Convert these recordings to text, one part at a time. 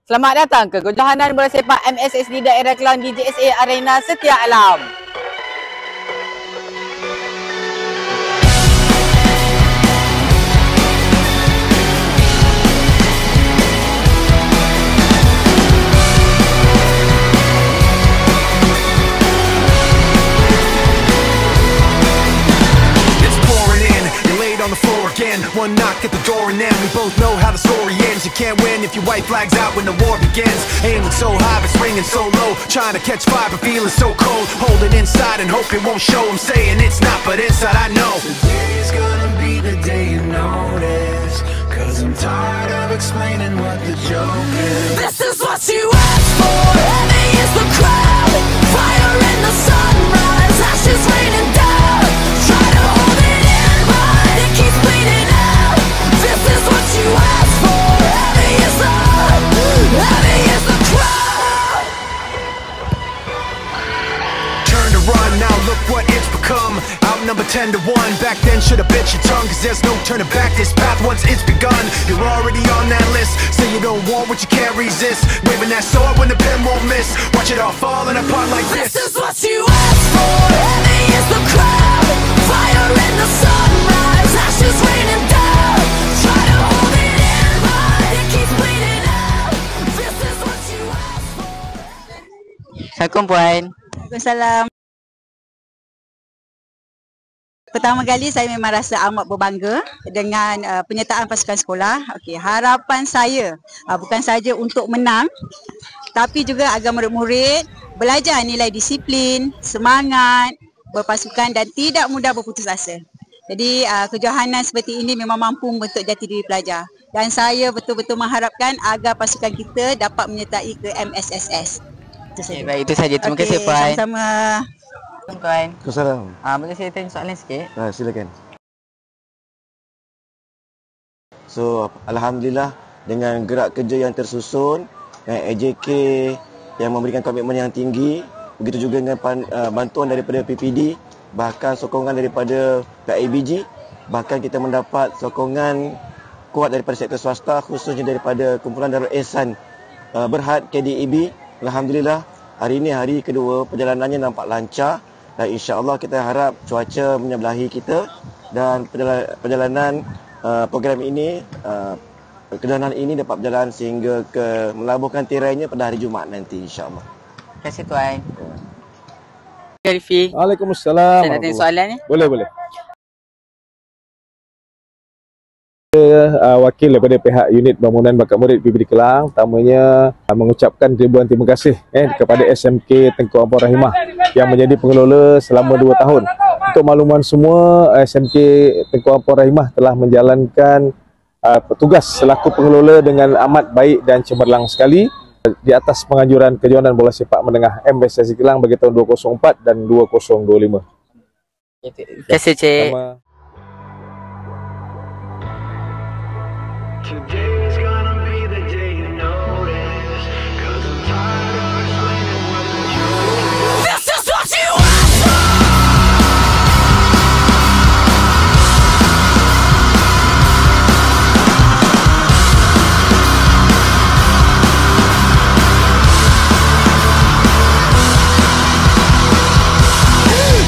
Selamat datang ke Kejohanan Bola Sepak MSSD Daerah Kelang di JSA Arena Setia Alam. On the floor again, one knock at the door and then we both know how the story ends. You can't win if your white flag's out when the war begins. Aiming so high but swinging so low, trying to catch fire but feeling so cold. Holding inside and hope it won't show. I'm saying it's not, but inside I know today's gonna be the day you notice, 'cause I'm tired of explaining what the joke is. This is what you asked for. Heavy is the crowd, fire in the sunrise, ashes raining down. Try to hold it in, but it keeps bleeding out. This is what you asked for. Heavy is the crowd. Turn to run, now look what it's become. Outnumbered 10 to 1. Back then should've bit your tongue, 'cause there's no turning back. This path once it's begun, you're already on that list. Say you don't want what you can't resist, waving that sword when the pen won't miss. Watch it all falling apart like this. This is what you asked for. Heavy is the crowd, fire in the sunrise, ashes raining down. Try to hold it in, but it keeps bleeding out. This is what you asked for. Assalamualaikum Puan. Waalaikumsalam. Pertama kali saya memang rasa amat berbangga dengan penyertaan pasukan sekolah. Okey, harapan saya bukan saja untuk menang, tapi juga agar murid-murid belajar nilai disiplin, semangat, berpasukan dan tidak mudah berputus asa. Jadi kejohanan seperti ini memang mampu membentuk jati diri pelajar. Dan saya betul-betul mengharapkan agar pasukan kita dapat menyertai ke MSSS. Itu saja. Baik, itu saja. Terima kasih Puan. Sama-sama. Puan. Assalamualaikum. Boleh saya tanya soalan sikit? Silakan. So, alhamdulillah dengan gerak kerja yang tersusun dan AJK yang memberikan komitmen yang tinggi, begitu juga dengan bantuan daripada PPD, bahkan sokongan daripada PIBG, bahkan kita mendapat sokongan kuat daripada sektor swasta, khususnya daripada Kumpulan Darul Ihsan Berhad KDEB. Alhamdulillah, hari ini hari kedua, perjalanannya nampak lancar. Dan insya-Allah kita harap cuaca menyebelahi kita dan perjalanan program ini, kejohanan ini dapat berjalan sehingga ke melabuhkan tirainya pada hari Jumaat nanti insya-Allah. Terima kasih Tuan. Karifi. Waalaikumsalam. Saya nak tanya soalan ni. Boleh. Wakil daripada pihak unit bangunan bakat murid PPD Kelang, pertamanya mengucapkan ribuan terima kasih kepada SMK Tengku Ampon Rahimah yang menjadi pengelola selama 2 tahun. Untuk makluman semua, SMK Tengku Ampon Rahimah telah menjalankan petugas selaku pengelola dengan amat baik dan cemerlang sekali di atas penganjuran kejohanan bola sepak menengah MSSD Kelang bagi tahun 2004 dan 2025. Terima kasih Cik. Today's gonna be the day you notice, 'cause I'm tired of explaining what the truth is. This is what you asked for.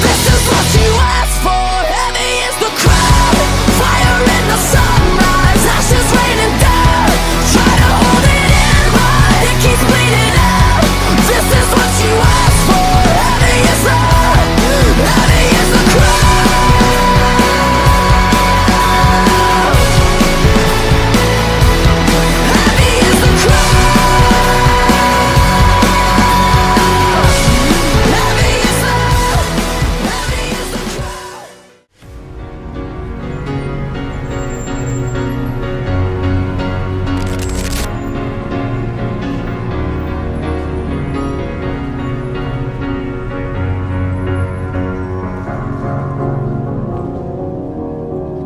This is what you asked for. Heavy is the crowd, fire in the sunrise, ashes raining down. Try to hold it in, but it keeps bleeding out. This is what you asked for. Heavy is the crowd. Heavy is the crowd. Heavy is the crowd.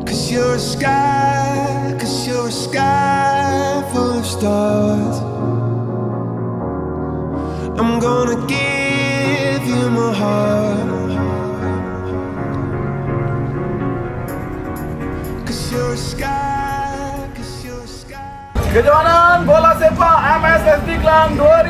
Cause you're a sky full of stars. I'm gonna give you my heart. Cause you're a sky. Kejohanan bola sepak MSSD Kelang 2023.